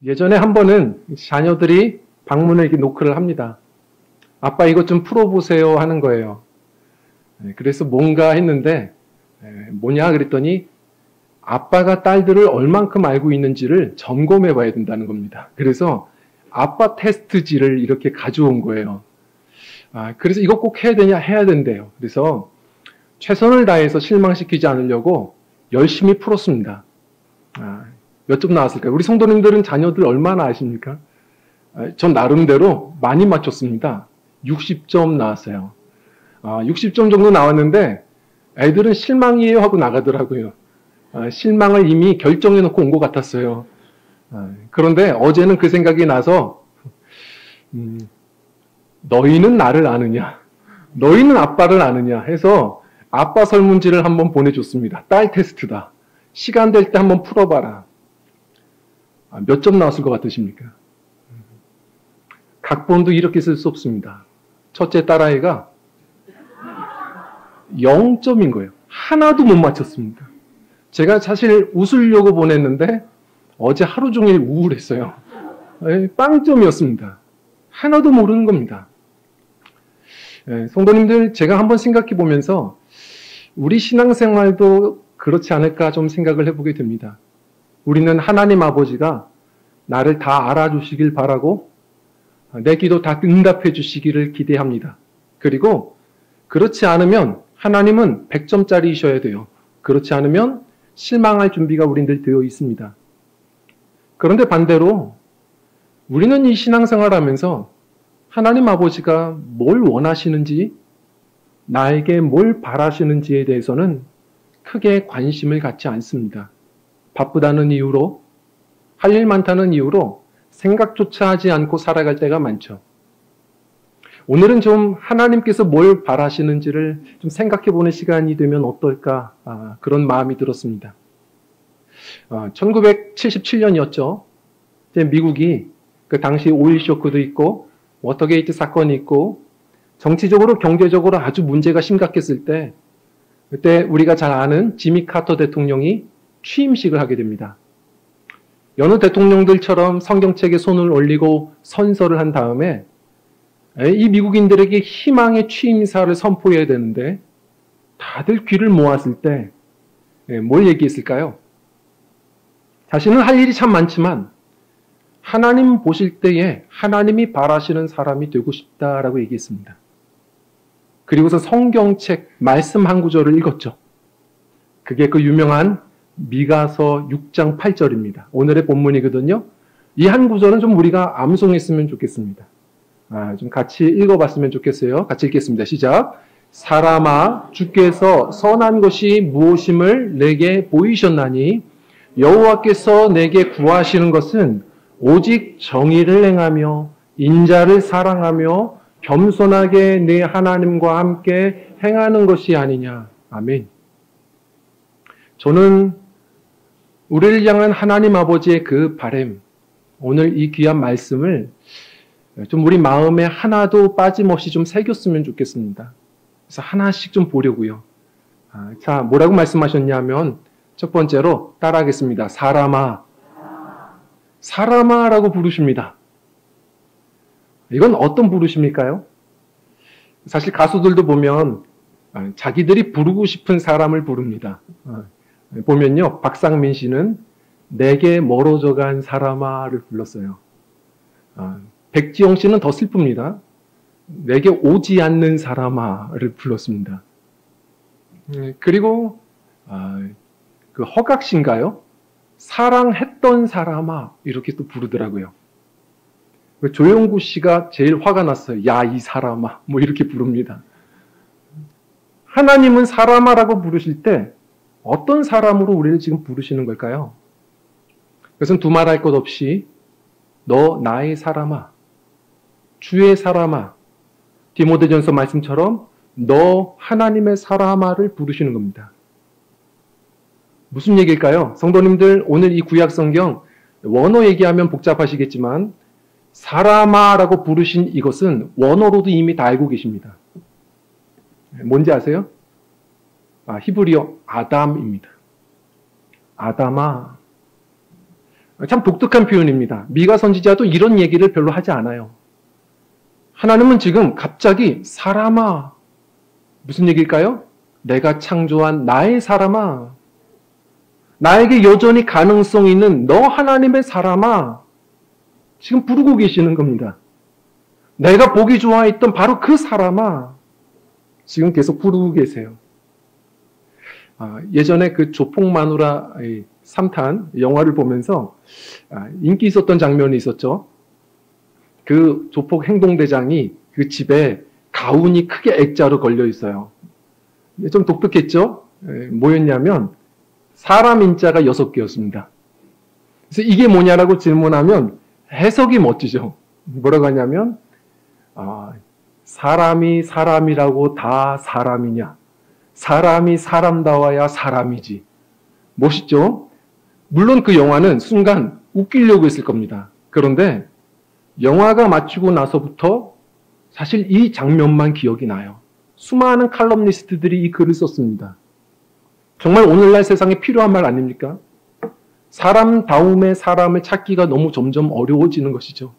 예전에 한 번은 자녀들이 방문을 이렇게 노크를 합니다. 아빠 이것 좀 풀어보세요 하는 거예요. 그래서 뭔가 했는데 뭐냐 그랬더니 아빠가 딸들을 얼만큼 알고 있는지를 점검해 봐야 된다는 겁니다. 그래서 아빠 테스트지를 이렇게 가져온 거예요. 그래서 이거 꼭 해야 되냐? 해야 된대요. 그래서 최선을 다해서 실망시키지 않으려고 열심히 풀었습니다. 몇 점 나왔을까요? 우리 성도님들은 자녀들 얼마나 아십니까? 전 나름대로 많이 맞췄습니다. 60점 나왔어요. 60점 정도 나왔는데 애들은 실망이에요 하고 나가더라고요. 실망을 이미 결정해 놓고 온 것 같았어요. 그런데 어제는 그 생각이 나서 너희는 나를 아느냐? 너희는 아빠를 아느냐? 해서 아빠 설문지를 한번 보내줬습니다. 딸 테스트다. 시간 될 때 한번 풀어봐라. 몇 점 나왔을 것 같으십니까? 각본도 이렇게 쓸 수 없습니다. 첫째 딸아이가 0점인 거예요. 하나도 못 맞췄습니다. 제가 사실 웃으려고 보냈는데 어제 하루 종일 우울했어요. 빵점이었습니다. 하나도 모르는 겁니다. 성도님들, 제가 한번 생각해 보면서 우리 신앙생활도 그렇지 않을까 좀 생각을 해보게 됩니다. 우리는 하나님 아버지가 나를 다 알아주시길 바라고 내 기도 다 응답해 주시기를 기대합니다. 그리고 그렇지 않으면 하나님은 100점짜리이셔야 돼요. 그렇지 않으면 실망할 준비가 우린들 되어 있습니다. 그런데 반대로 우리는 이 신앙생활 하면서 하나님 아버지가 뭘 원하시는지, 나에게 뭘 바라시는지에 대해서는 크게 관심을 갖지 않습니다. 바쁘다는 이유로, 할 일 많다는 이유로 생각조차 하지 않고 살아갈 때가 많죠. 오늘은 좀 하나님께서 뭘 바라시는지를 좀 생각해 보는 시간이 되면 어떨까, 그런 마음이 들었습니다. 1977년이었죠. 미국이 그 당시 오일 쇼크도 있고 워터게이트 사건이 있고 정치적으로 경제적으로 아주 문제가 심각했을 때, 그때 우리가 잘 아는 지미 카터 대통령이 취임식을 하게 됩니다. 여느 대통령들처럼 성경책에 손을 올리고 선서를 한 다음에 이 미국인들에게 희망의 취임사를 선포해야 되는데 다들 귀를 모았을 때 뭘 얘기했을까요? 자신은 할 일이 참 많지만 하나님 보실 때에 하나님이 바라시는 사람이 되고 싶다라고 얘기했습니다. 그리고서 성경책 말씀 한 구절을 읽었죠. 그게 그 유명한 미가서 6장 8절입니다. 오늘의 본문이거든요. 이 한 구절은 좀 우리가 암송했으면 좋겠습니다. 좀 같이 읽어봤으면 좋겠어요. 같이 읽겠습니다. 시작. 사람아, 주께서 선한 것이 무엇임을 내게 보이셨나니 여호와께서 내게 구하시는 것은 오직 정의를 행하며 인자를 사랑하며 겸손하게 내 하나님과 함께 행하는 것이 아니냐. 아멘. 저는 우리를 향한 하나님 아버지의 그 바람, 오늘 이 귀한 말씀을 좀 우리 마음에 하나도 빠짐없이 좀 새겼으면 좋겠습니다. 그래서 하나씩 좀 보려고요. 자, 뭐라고 말씀하셨냐면 첫 번째로 따라하겠습니다. 사람아, 사람아라고 부르십니다. 이건 어떤 부르심일까요? 사실 가수들도 보면 자기들이 부르고 싶은 사람을 부릅니다. 보면요, 박상민 씨는 내게 멀어져 간 사람아를 불렀어요. 백지영 씨는 더 슬픕니다. 내게 오지 않는 사람아를 불렀습니다. 그리고 그 허각 씨인가요? 사랑했던 사람아 이렇게 또 부르더라고요. 조용구 씨가 제일 화가 났어요. 야, 이 사람아 뭐 이렇게 부릅니다. 하나님은 사람아라고 부르실 때 어떤 사람으로 우리를 지금 부르시는 걸까요? 그것은 두말할 것 없이 너 나의 사람아, 주의 사람아, 디모데전서 말씀처럼 너 하나님의 사람아를 부르시는 겁니다. 무슨 얘기일까요? 성도님들, 오늘 이 구약성경 원어 얘기하면 복잡하시겠지만 사람아라고 부르신 이것은 원어로도 이미 다 알고 계십니다. 뭔지 아세요? 히브리어 아담입니다. 아담아. 참 독특한 표현입니다. 미가 선지자도 이런 얘기를 별로 하지 않아요. 하나님은 지금 갑자기 사람아, 무슨 얘기일까요? 내가 창조한 나의 사람아, 나에게 여전히 가능성 있는 너 하나님의 사람아, 지금 부르고 계시는 겁니다. 내가 보기 좋아했던 바로 그 사람아, 지금 계속 부르고 계세요. 예전에 그 조폭마누라 3탄 영화를 보면서 인기 있었던 장면이 있었죠. 그 조폭 행동대장이 그 집에 가훈이 크게 액자로 걸려 있어요. 좀 독특했죠? 뭐였냐면 사람 인자가 6개였습니다. 그래서 이게 뭐냐라고 질문하면 해석이 멋지죠. 뭐라고 하냐면 사람이 사람이라고 다 사람이냐? 사람이 사람다워야 사람이지. 멋있죠? 물론 그 영화는 순간 웃기려고 했을 겁니다. 그런데 영화가 마치고 나서부터 사실 이 장면만 기억이 나요. 수많은 칼럼니스트들이 이 글을 썼습니다. 정말 오늘날 세상에 필요한 말 아닙니까? 사람다움의 사람을 찾기가 너무 점점 어려워지는 것이죠.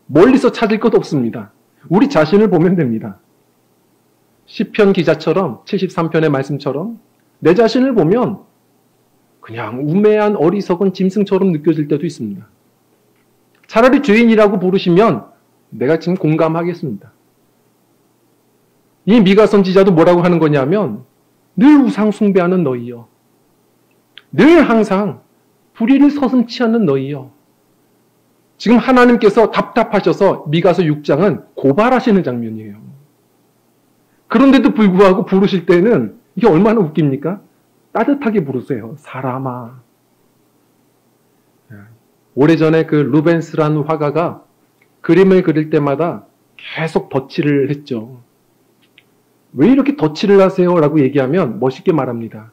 멀리서 찾을 것 없습니다. 우리 자신을 보면 됩니다. 시편 기자처럼 73편의 말씀처럼 내 자신을 보면 그냥 우매한 어리석은 짐승처럼 느껴질 때도 있습니다. 차라리 죄인이라고 부르시면 내가 지금 공감하겠습니다. 이 미가 선지자도 뭐라고 하는 거냐면 늘 우상 숭배하는 너희여, 늘 항상 불의를 서슴지 않는 너희여. 지금 하나님께서 답답하셔서 미가서 6장은 고발하시는 장면이에요. 그런데도 불구하고 부르실 때는 이게 얼마나 웃깁니까? 따뜻하게 부르세요. 사람아. 오래전에 그 루벤스라는 화가가 그림을 그릴 때마다 계속 덧칠을 했죠. 왜 이렇게 덧칠을 하세요? 라고 얘기하면 멋있게 말합니다.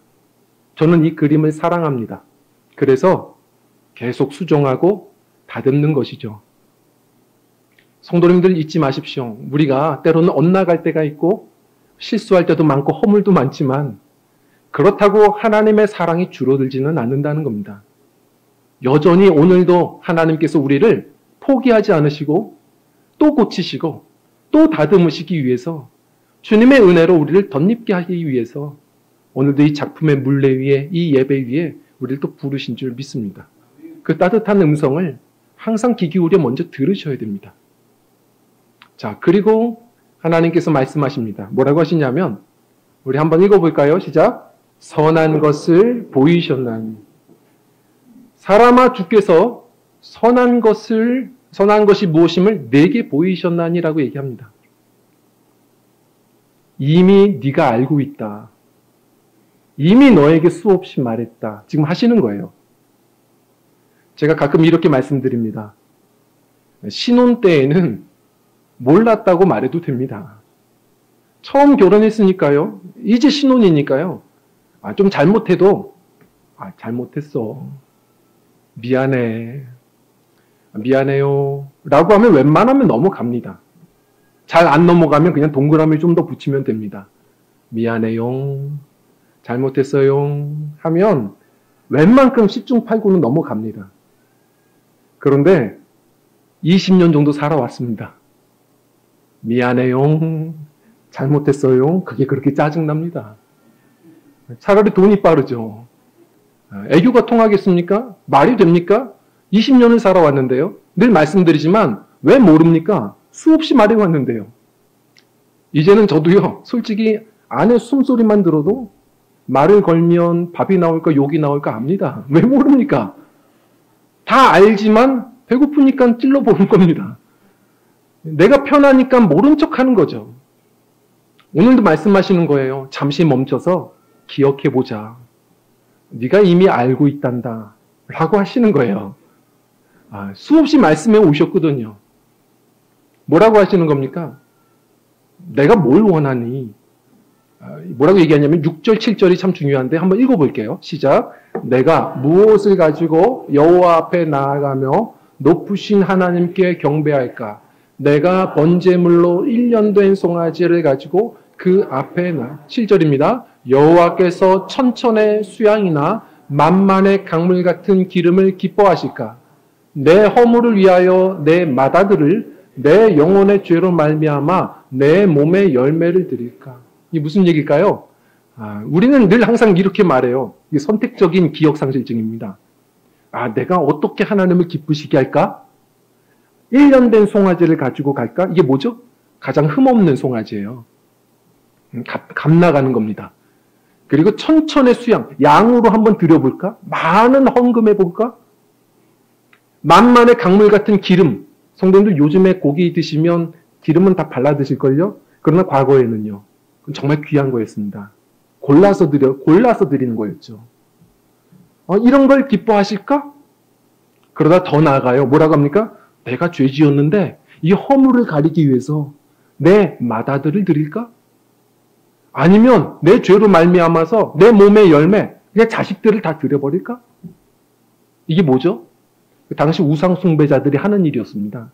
저는 이 그림을 사랑합니다. 그래서 계속 수정하고 다듬는 것이죠. 성도님들 잊지 마십시오. 우리가 때로는 엇나갈 때가 있고 실수할 때도 많고 허물도 많지만 그렇다고 하나님의 사랑이 줄어들지는 않는다는 겁니다. 여전히 오늘도 하나님께서 우리를 포기하지 않으시고 또 고치시고 또 다듬으시기 위해서 주님의 은혜로 우리를 덧입게 하기 위해서 오늘도 이 작품의 물레 위에 이 예배 위에 우리를 또 부르신 줄 믿습니다. 그 따뜻한 음성을 항상 귀 기울여 먼저 들으셔야 됩니다. 자, 그리고 하나님께서 말씀하십니다. 뭐라고 하시냐면 우리 한번 읽어볼까요? 시작. 선한 것을 보이셨나니. 사람아 주께서 선한 것이 무엇임을 내게 보이셨나니라고 얘기합니다. 이미 네가 알고 있다. 이미 너에게 수없이 말했다. 지금 하시는 거예요. 제가 가끔 이렇게 말씀드립니다. 신혼 때에는 몰랐다고 말해도 됩니다. 처음 결혼했으니까요. 이제 신혼이니까요. 좀 잘못해도 잘못했어. 미안해. 미안해요. 라고 하면 웬만하면 넘어갑니다. 잘 안 넘어가면 그냥 동그라미 좀 더 붙이면 됩니다. 미안해요. 잘못했어요. 하면 웬만큼 10중 8구는 넘어갑니다. 그런데 20년 정도 살아왔습니다. 미안해요. 잘못했어요. 그게 그렇게 짜증납니다. 차라리 돈이 빠르죠. 애교가 통하겠습니까? 말이 됩니까? 20년을 살아왔는데요. 늘 말씀드리지만 왜 모릅니까? 수없이 말해왔는데요. 이제는 저도요. 솔직히 아내 숨소리만 들어도 말을 걸면 밥이 나올까 욕이 나올까 압니다. 왜 모릅니까? 다 알지만 배고프니까 찔러보는 겁니다. 내가 편하니까 모른 척하는 거죠. 오늘도 말씀하시는 거예요. 잠시 멈춰서 기억해보자. 네가 이미 알고 있단다. 라고 하시는 거예요. 수없이 말씀해 오셨거든요. 뭐라고 하시는 겁니까? 내가 뭘 원하니? 뭐라고 얘기하냐면 6절, 7절이 참 중요한데 한번 읽어볼게요. 시작. 내가 무엇을 가지고 여호와 앞에 나아가며 높으신 하나님께 경배할까? 내가 번제물로 1년 된 송아지를 가지고 그 앞에 7절입니다. 여호와께서 천천의 수양이나 만만의 강물 같은 기름을 기뻐하실까? 내 허물을 위하여 내 맏아들을 내 영혼의 죄로 말미암아 내 몸에 열매를 드릴까? 이게 무슨 얘기일까요? 우리는 늘 항상 이렇게 말해요. 이게 선택적인 기억상실증입니다. 내가 어떻게 하나님을 기쁘시게 할까? 1년 된 송아지를 가지고 갈까? 이게 뭐죠? 가장 흠없는 송아지예요. 값 나가는 겁니다. 그리고 천천의 수양, 양으로 한번 드려볼까? 많은 헌금해볼까? 만만의 강물 같은 기름. 성도님들 요즘에 고기 드시면 기름은 다 발라 드실걸요? 그러나 과거에는요. 정말 귀한 거였습니다. 골라서 드리는 거였죠. 이런 걸 기뻐하실까? 그러다 더 나아가요. 뭐라고 합니까? 내가 죄 지었는데 이 허물을 가리기 위해서 내 맏아들을 드릴까? 아니면 내 죄로 말미암아서 내 몸의 열매, 내 자식들을 다 드려버릴까? 이게 뭐죠? 당시 우상 숭배자들이 하는 일이었습니다.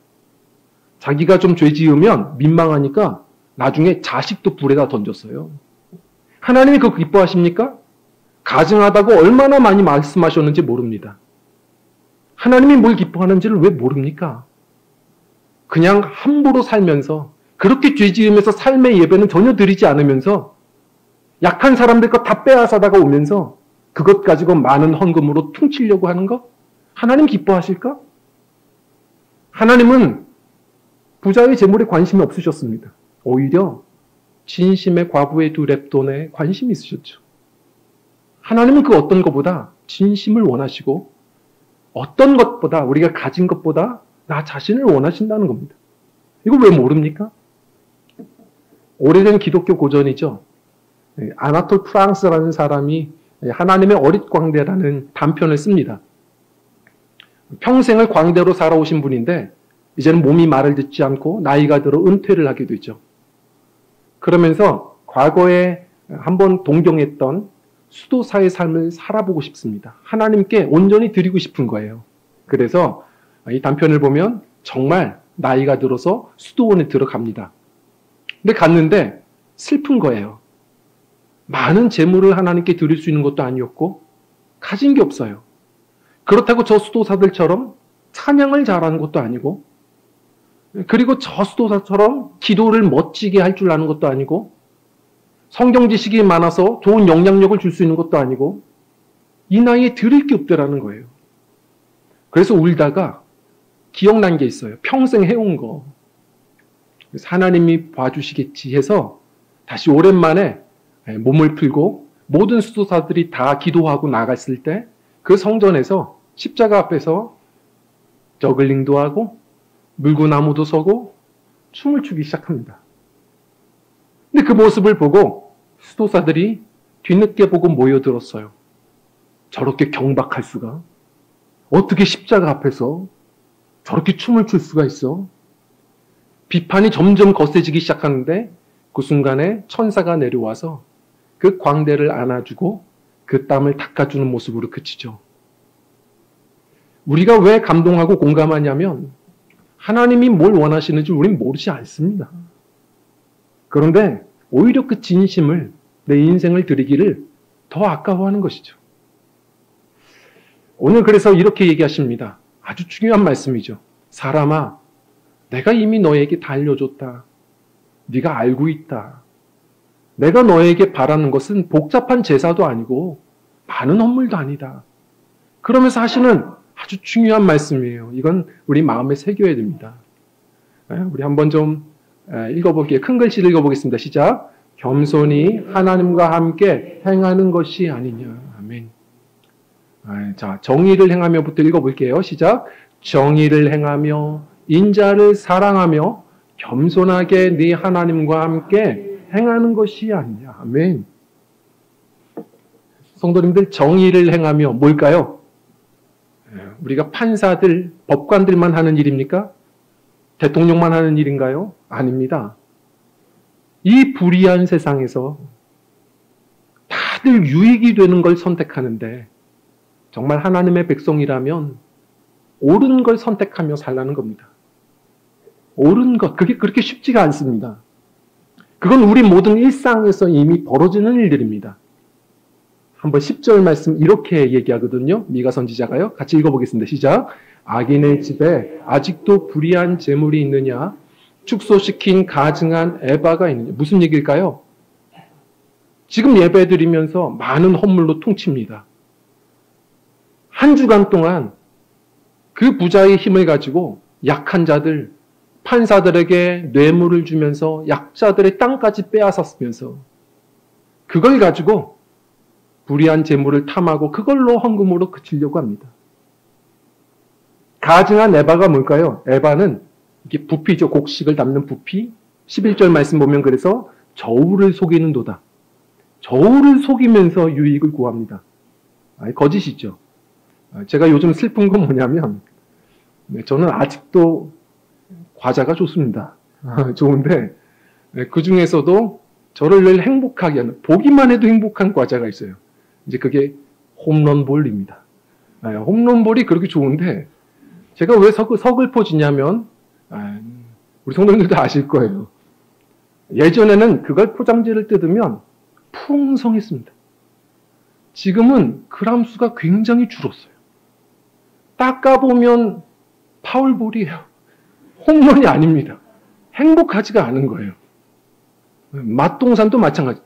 자기가 좀 죄 지으면 민망하니까 나중에 자식도 불에다 던졌어요. 하나님이 그거 기뻐하십니까? 가증하다고 얼마나 많이 말씀하셨는지 모릅니다. 하나님이 뭘 기뻐하는지를 왜 모릅니까? 그냥 함부로 살면서 그렇게 죄 지으면서 삶의 예배는 전혀 드리지 않으면서 약한 사람들 것 다 빼앗아다가 오면서 그것 가지고 많은 헌금으로 퉁치려고 하는 거? 하나님 기뻐하실까? 하나님은 부자의 재물에 관심이 없으셨습니다. 오히려 진심의 과부의 두 렙돈에 관심이 있으셨죠. 하나님은 그 어떤 것보다 진심을 원하시고 어떤 것보다 우리가 가진 것보다 나 자신을 원하신다는 겁니다. 이거 왜 모릅니까? 오래된 기독교 고전이죠. 아나톨 프랑스라는 사람이 하나님의 어릿광대라는 단편을 씁니다. 평생을 광대로 살아오신 분인데 이제는 몸이 말을 듣지 않고 나이가 들어 은퇴를 하게 되죠. 그러면서 과거에 한번 동경했던 수도사의 삶을 살아보고 싶습니다. 하나님께 온전히 드리고 싶은 거예요. 그래서 이 단편을 보면 정말 나이가 들어서 수도원에 들어갑니다. 근데 갔는데 슬픈 거예요. 많은 재물을 하나님께 드릴 수 있는 것도 아니었고 가진 게 없어요. 그렇다고 저 수도사들처럼 찬양을 잘하는 것도 아니고 그리고 저 수도사처럼 기도를 멋지게 할 줄 아는 것도 아니고 성경 지식이 많아서 좋은 영향력을 줄 수 있는 것도 아니고 이 나이에 드릴 게 없더라는 거예요. 그래서 울다가 기억난 게 있어요. 평생 해온 거. 그래서 하나님이 봐주시겠지 해서 다시 오랜만에 몸을 풀고 모든 수도사들이 다 기도하고 나갔을 때 그 성전에서 십자가 앞에서 저글링도 하고 물구나무도 서고 춤을 추기 시작합니다. 근데 그 모습을 보고 수도사들이 뒤늦게 보고 모여들었어요. 저렇게 경박할 수가? 어떻게 십자가 앞에서 저렇게 춤을 출 수가 있어? 비판이 점점 거세지기 시작하는데 그 순간에 천사가 내려와서 그 광대를 안아주고 그 땀을 닦아주는 모습으로 그치죠. 우리가 왜 감동하고 공감하냐면 하나님이 뭘 원하시는지 우리는 모르지 않습니다. 그런데 오히려 그 진심을 내 인생을 드리기를 더 아까워하는 것이죠. 오늘 그래서 이렇게 얘기하십니다. 아주 중요한 말씀이죠. 사람아, 내가 이미 너에게 다 알려줬다. 네가 알고 있다. 내가 너에게 바라는 것은 복잡한 제사도 아니고 많은 헌물도 아니다. 그러면서 하시는 아주 중요한 말씀이에요. 이건 우리 마음에 새겨야 됩니다. 우리 한번 좀 읽어볼게요. 큰 글씨를 읽어보겠습니다. 시작. 겸손히 하나님과 함께 행하는 것이 아니냐. 아멘. 자, 정의를 행하며부터 읽어볼게요. 시작. 정의를 행하며 인자를 사랑하며 겸손하게 네 하나님과 함께 행하는 것이 아니냐. 아멘. 성도님들, 정의를 행하며 뭘까요? 우리가 판사들, 법관들만 하는 일입니까? 대통령만 하는 일인가요? 아닙니다. 이 불의한 세상에서 다들 유익이 되는 걸 선택하는데 정말 하나님의 백성이라면 옳은 걸 선택하며 살라는 겁니다. 옳은 것, 그게 그렇게 쉽지가 않습니다. 그건 우리 모든 일상에서 이미 벌어지는 일들입니다. 한번 10절 말씀 이렇게 얘기하거든요. 미가 선지자가요. 같이 읽어보겠습니다. 시작. 악인의 집에 아직도 불의한 재물이 있느냐? 축소시킨 가증한 에바가 있느냐? 무슨 얘기일까요? 지금 예배드리면서 많은 헌물로 퉁칩니다. 한 주간 동안 그 부자의 힘을 가지고 약한 자들, 판사들에게 뇌물을 주면서 약자들의 땅까지 빼앗았으면서 그걸 가지고 불의한 재물을 탐하고 그걸로 헌금으로 그치려고 합니다. 가증한 에바가 뭘까요? 에바는 이게 부피죠. 곡식을 담는 부피. 11절 말씀 보면 그래서 저울을 속이는도다. 저울을 속이면서 유익을 구합니다. 거짓이죠. 제가 요즘 슬픈 건 뭐냐면 저는 아직도 과자가 좋습니다. 좋은데 그 중에서도 저를 늘 행복하게 하는, 보기만 해도 행복한 과자가 있어요. 이제 그게 홈런볼입니다. 홈런볼이 그렇게 좋은데 제가 왜 서글퍼지냐면 우리 성도님들도 아실 거예요. 예전에는 그걸 포장지를 뜯으면 풍성했습니다. 지금은 그람수가 굉장히 줄었어요. 닦아보면 파울볼이에요. 홈런이 아닙니다. 행복하지가 않은 거예요. 맛동산도 마찬가지.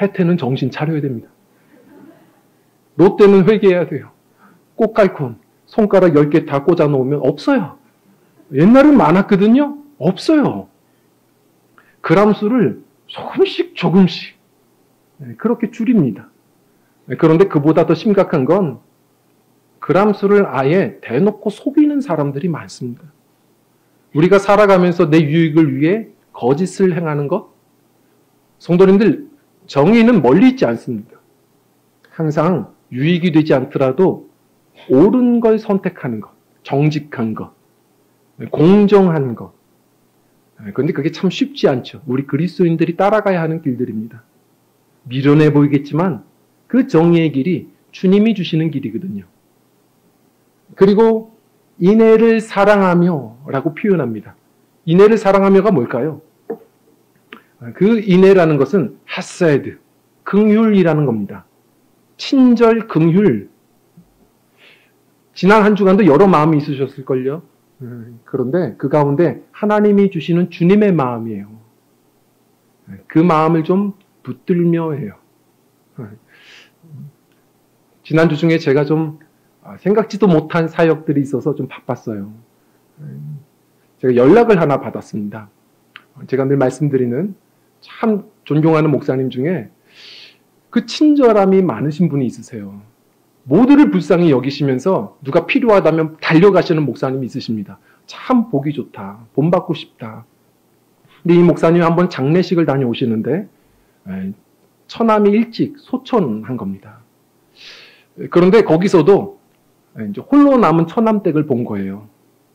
혜태는 정신 차려야 됩니다. 롯데는 회개해야 돼요. 꽃갈콘 손가락 10개 다 꽂아 놓으면 없어요. 옛날엔 많았거든요. 없어요. 그람수를 조금씩 그렇게 줄입니다. 그런데 그보다 더 심각한 건 그람수를 아예 대놓고 속이는 사람들이 많습니다. 우리가 살아가면서 내 유익을 위해 거짓을 행하는 것. 성도님들, 정의는 멀리 있지 않습니다. 항상 유익이 되지 않더라도 옳은 걸 선택하는 것, 정직한 것, 공정한 것. 그런데 그게 참 쉽지 않죠. 우리 그리스도인들이 따라가야 하는 길들입니다. 미련해 보이겠지만 그 정의의 길이 주님이 주시는 길이거든요. 그리고 인애를 사랑하며 라고 표현합니다. 인애를 사랑하며가 뭘까요? 그 인애라는 것은 하세드, 긍휼이라는 겁니다. 친절, 긍휼. 지난 한 주간도 여러 마음이 있으셨을걸요. 그런데 그 가운데 하나님이 주시는 주님의 마음이에요. 그 마음을 좀 붙들며 해요. 지난주 중에 제가 좀 생각지도 못한 사역들이 있어서 좀 바빴어요. 제가 연락을 하나 받았습니다. 제가 늘 말씀드리는 참 존경하는 목사님 중에 그 친절함이 많으신 분이 있으세요. 모두를 불쌍히 여기시면서 누가 필요하다면 달려가시는 목사님이 있으십니다. 참 보기 좋다. 본받고 싶다. 근데 이 목사님이 한번 장례식을 다녀오시는데 처남이 일찍 소천한 겁니다. 그런데 거기서도 이제 홀로 남은 처남댁을 본 거예요.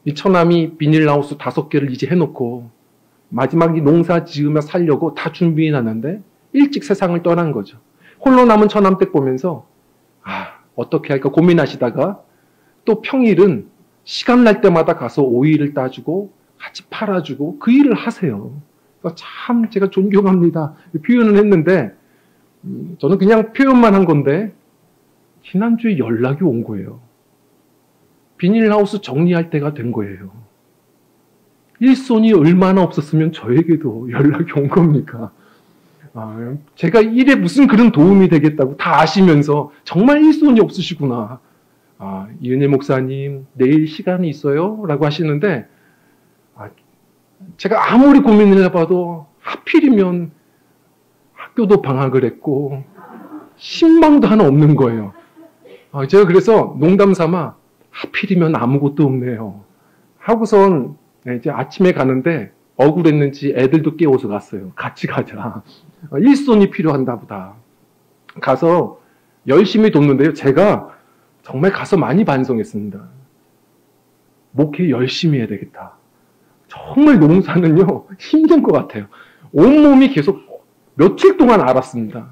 이 처남이 비닐하우스 5개를 이제 해놓고 마지막에 농사 지으며 살려고 다 준비해놨는데 일찍 세상을 떠난 거죠. 홀로 남은 처남댁 보면서 어떻게 할까 고민하시다가 또 평일은 시간 날 때마다 가서 오이를 따주고 같이 팔아주고 그 일을 하세요. 참 제가 존경합니다. 표현을 했는데 저는 그냥 표현만 한 건데 지난주에 연락이 온 거예요. 비닐하우스 정리할 때가 된 거예요. 일손이 얼마나 없었으면 저에게도 연락이 온 겁니까? 제가 일에 무슨 그런 도움이 되겠다고 다 아시면서 정말 일손이 없으시구나. 이은혜 목사님 내일 시간이 있어요? 라고 하시는데 제가 아무리 고민을 해봐도 하필이면 학교도 방학을 했고 신방도 하나 없는 거예요. 제가 그래서 농담 삼아 하필이면 아무것도 없네요. 하고선 이제 아침에 가는데 억울했는지 애들도 깨워서 갔어요. 같이 가자. 일손이 필요한다 보다. 가서 열심히 돕는데요. 제가 정말 가서 많이 반성했습니다. 목회 열심히 해야 되겠다. 정말 농사는요 힘든 것 같아요. 온몸이 계속 며칠 동안 알았습니다.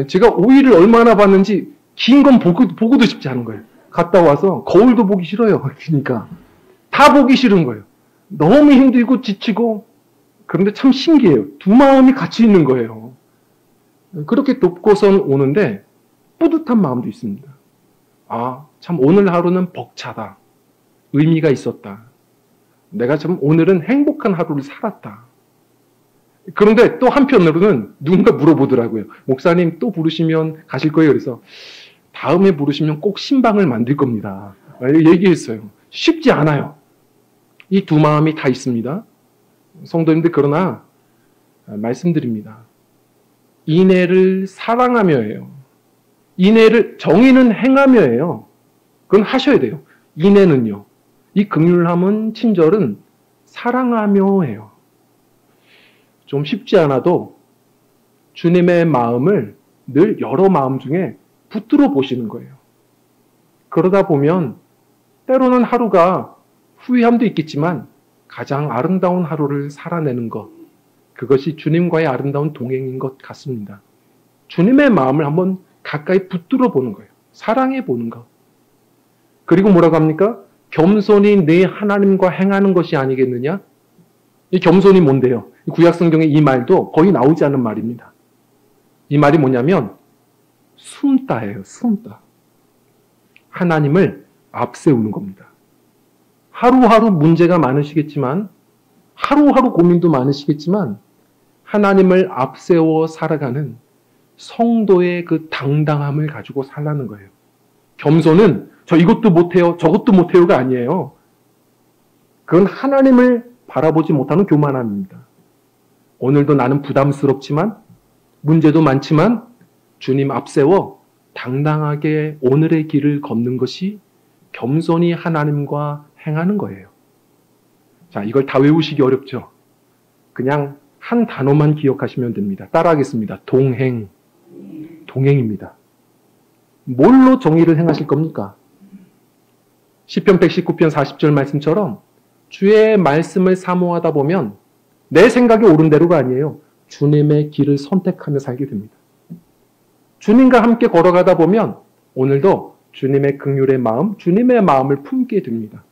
제가 오이를 얼마나 봤는지 긴 건 보고도 싶지 않은 거예요. 갔다 와서 거울도 보기 싫어요. 그러니까 다 보기 싫은 거예요. 너무 힘들고 지치고. 그런데 참 신기해요. 두 마음이 같이 있는 거예요. 그렇게 돕고선 오는데 뿌듯한 마음도 있습니다. 아, 참 오늘 하루는 벅차다. 의미가 있었다. 내가 참 오늘은 행복한 하루를 살았다. 그런데 또 한편으로는 누군가 물어보더라고요. 목사님 또 부르시면 가실 거예요. 그래서 다음에 부르시면 꼭 신방을 만들 겁니다. 얘기했어요. 쉽지 않아요. 이 두 마음이 다 있습니다. 성도님들, 그러나 말씀드립니다. 인애를 사랑하며예요. 인애를, 정의는 행하며예요. 그건 하셔야 돼요. 인애는요. 이 긍휼함은, 친절은 사랑하며예요. 좀 쉽지 않아도 주님의 마음을 늘 여러 마음 중에 붙들어 보시는 거예요. 그러다 보면 때로는 하루가 후회함도 있겠지만 가장 아름다운 하루를 살아내는 것, 그것이 주님과의 아름다운 동행인 것 같습니다. 주님의 마음을 한번 가까이 붙들어 보는 거예요. 사랑해 보는 것. 그리고 뭐라고 합니까? 겸손히 내 하나님과 행하는 것이 아니겠느냐? 이 겸손이 뭔데요? 구약성경에 이 말도 거의 나오지 않은 말입니다. 이 말이 뭐냐면 숨다예요. 숨다. 하나님을 앞세우는 겁니다. 하루하루 문제가 많으시겠지만, 하루하루 고민도 많으시겠지만 하나님을 앞세워 살아가는 성도의 그 당당함을 가지고 살라는 거예요. 겸손은 저 이것도 못해요, 저것도 못해요가 아니에요. 그건 하나님을 바라보지 못하는 교만함입니다. 오늘도 나는 부담스럽지만, 문제도 많지만 주님 앞세워 당당하게 오늘의 길을 걷는 것이 겸손히 하나님과 행하는 거예요. 자, 이걸 다 외우시기 어렵죠? 그냥 한 단어만 기억하시면 됩니다. 따라하겠습니다. 동행. 동행입니다. 뭘로 정의를 행하실 겁니까? 시편 119편 40절 말씀처럼 주의 말씀을 사모하다 보면 내 생각이 옳은 대로가 아니에요. 주님의 길을 선택하며 살게 됩니다. 주님과 함께 걸어가다 보면 오늘도 주님의 긍휼의 마음, 주님의 마음을 품게 됩니다.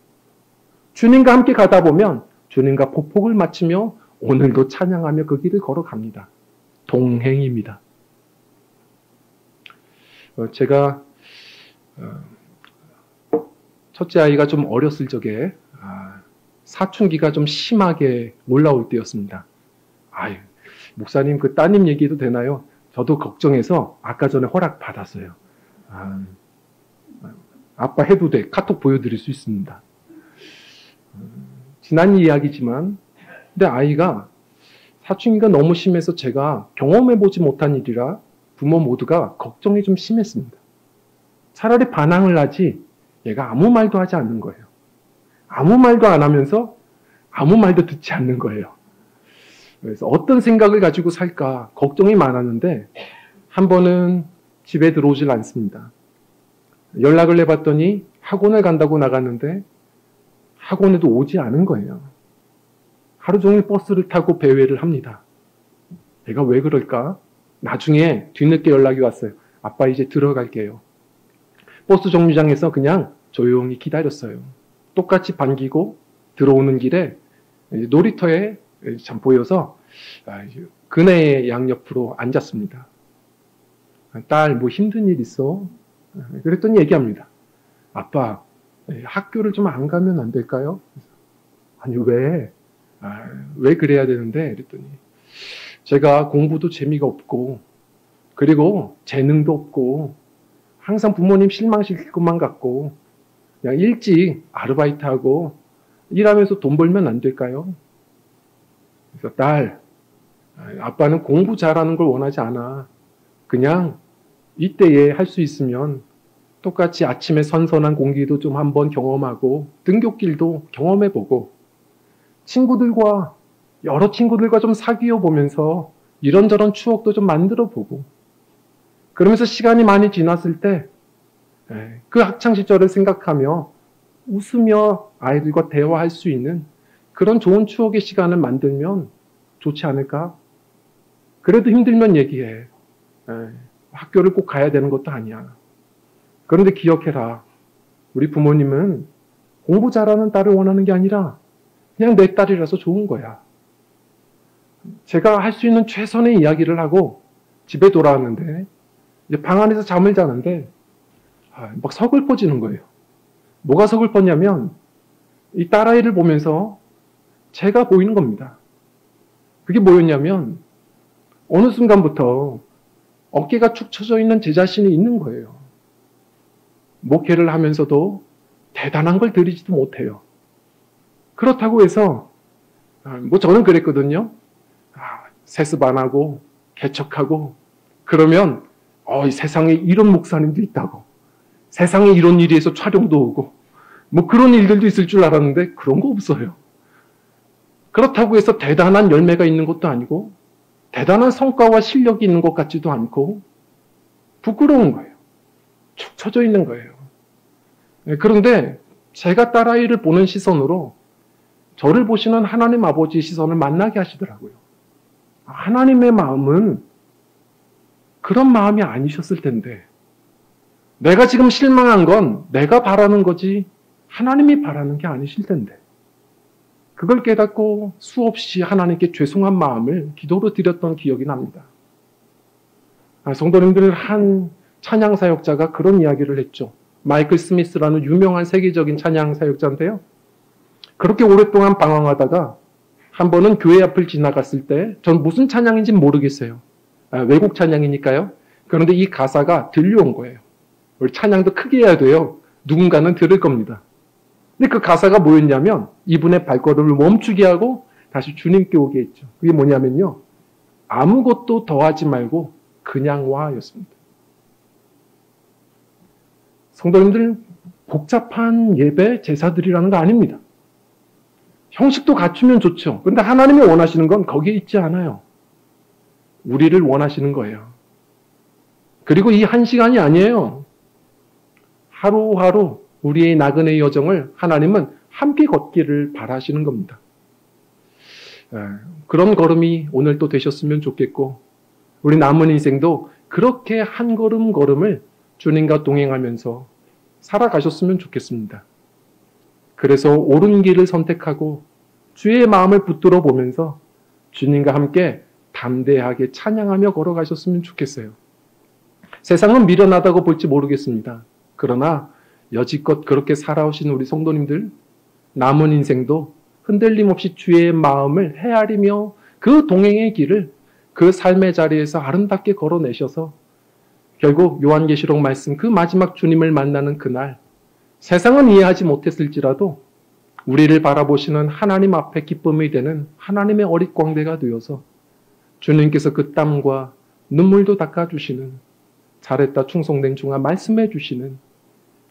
주님과 함께 가다 보면 주님과 보폭을 맞추며 오늘도 찬양하며 그 길을 걸어갑니다. 동행입니다. 제가 첫째 아이가 좀 어렸을 적에 사춘기가 좀 심하게 올라올 때였습니다. 아유, 목사님 그 따님 얘기도 되나요? 저도 걱정해서 아까 전에 허락 받았어요. 아빠 해도 돼. 카톡 보여드릴 수 있습니다. 지난 이야기지만, 근데 아이가 사춘기가 너무 심해서 제가 경험해보지 못한 일이라 부모 모두가 걱정이 좀 심했습니다. 차라리 반항을 하지 얘가 아무 말도 하지 않는 거예요. 아무 말도 안 하면서 아무 말도 듣지 않는 거예요. 그래서 어떤 생각을 가지고 살까 걱정이 많았는데 한 번은 집에 들어오질 않습니다. 연락을 해봤더니 학원을 간다고 나갔는데 학원에도 오지 않은 거예요. 하루 종일 버스를 타고 배회를 합니다. 얘가 왜 그럴까? 나중에 뒤늦게 연락이 왔어요. 아빠 이제 들어갈게요. 버스 정류장에서 그냥 조용히 기다렸어요. 똑같이 반기고 들어오는 길에 놀이터에 참 보여서 그네의 양옆으로 앉았습니다. 딸, 뭐 힘든 일 있어? 그랬더니 얘기합니다. 아빠, 학교를 좀 안 가면 안 될까요? 아니, 왜? 왜 그래야 되는데? 그랬더니 제가 공부도 재미가 없고 그리고 재능도 없고 항상 부모님 실망시킬 것만 같고 그냥 일찍 아르바이트하고 일하면서 돈 벌면 안 될까요? 그래서 딸, 아빠는 공부 잘하는 걸 원하지 않아. 그냥 이때에 할 수 있으면 똑같이 아침에 선선한 공기도 좀 한번 경험하고 등굣길도 경험해보고 여러 친구들과 좀 사귀어 보면서 이런저런 추억도 좀 만들어 보고 그러면서 시간이 많이 지났을 때 그 학창시절을 생각하며 웃으며 아이들과 대화할 수 있는 그런 좋은 추억의 시간을 만들면 좋지 않을까? 그래도 힘들면 얘기해. 학교를 꼭 가야 되는 것도 아니야. 그런데 기억해라. 우리 부모님은 공부 잘하는 딸을 원하는 게 아니라 그냥 내 딸이라서 좋은 거야. 제가 할 수 있는 최선의 이야기를 하고 집에 돌아왔는데 이제 방 안에서 잠을 자는데 막 서글퍼지는 거예요. 뭐가 서글퍼냐면 이 딸아이를 보면서 제가 보이는 겁니다. 그게 뭐였냐면 어느 순간부터 어깨가 축 처져 있는 제 자신이 있는 거예요. 목회를 하면서도 대단한 걸 드리지도 못해요. 그렇다고 해서 뭐 저는 그랬거든요. 세습 안 하고 개척하고 그러면 이 세상에 이런 목사님도 있다고, 세상에 이런 일이 해서 촬영도 오고 뭐 그런 일들도 있을 줄 알았는데 그런 거 없어요. 그렇다고 해서 대단한 열매가 있는 것도 아니고 대단한 성과와 실력이 있는 것 같지도 않고 부끄러운 거예요. 축 처져 있는 거예요. 그런데 제가 딸아이를 보는 시선으로 저를 보시는 하나님 아버지의 시선을 만나게 하시더라고요. 하나님의 마음은 그런 마음이 아니셨을 텐데, 내가 지금 실망한 건 내가 바라는 거지 하나님이 바라는 게 아니실 텐데, 그걸 깨닫고 수없이 하나님께 죄송한 마음을 기도로 드렸던 기억이 납니다. 성도님들, 한 찬양 사역자가 그런 이야기를 했죠. 마이클 스미스라는 유명한 세계적인 찬양 사역자인데요. 그렇게 오랫동안 방황하다가 한 번은 교회 앞을 지나갔을 때 전 무슨 찬양인지 모르겠어요. 외국 찬양이니까요. 그런데 이 가사가 들려온 거예요. 우리 찬양도 크게 해야 돼요. 누군가는 들을 겁니다. 근데 그 가사가 뭐였냐면 이분의 발걸음을 멈추게 하고 다시 주님께 오게 했죠. 그게 뭐냐면요. 아무것도 더하지 말고 그냥 와 였습니다. 성도님들, 복잡한 예배 제사드리라는 거 아닙니다. 형식도 갖추면 좋죠. 그런데 하나님이 원하시는 건 거기에 있지 않아요. 우리를 원하시는 거예요. 그리고 이 한 시간이 아니에요. 하루하루 우리의 나그네의 여정을 하나님은 함께 걷기를 바라시는 겁니다. 그런 걸음이 오늘 또 되셨으면 좋겠고, 우리 남은 인생도 그렇게 한 걸음 걸음을 주님과 동행하면서 살아가셨으면 좋겠습니다. 그래서 옳은 길을 선택하고 주의 마음을 붙들어 보면서 주님과 함께 담대하게 찬양하며 걸어가셨으면 좋겠어요. 세상은 미련하다고 볼지 모르겠습니다. 그러나 여지껏 그렇게 살아오신 우리 성도님들, 남은 인생도 흔들림 없이 주의 마음을 헤아리며 그 동행의 길을 그 삶의 자리에서 아름답게 걸어내셔서 결국 요한계시록 말씀 그 마지막 주님을 만나는 그날, 세상은 이해하지 못했을지라도 우리를 바라보시는 하나님 앞에 기쁨이 되는 하나님의 어릿광대가 되어서 주님께서 그 땀과 눈물도 닦아주시는, 잘했다 충성된 종아 말씀해 주시는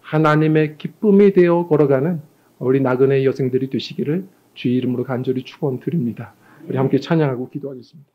하나님의 기쁨이 되어 걸어가는 우리 나그네 여생들이 되시기를 주의 이름으로 간절히 축원드립니다. 우리 함께 찬양하고 기도하겠습니다.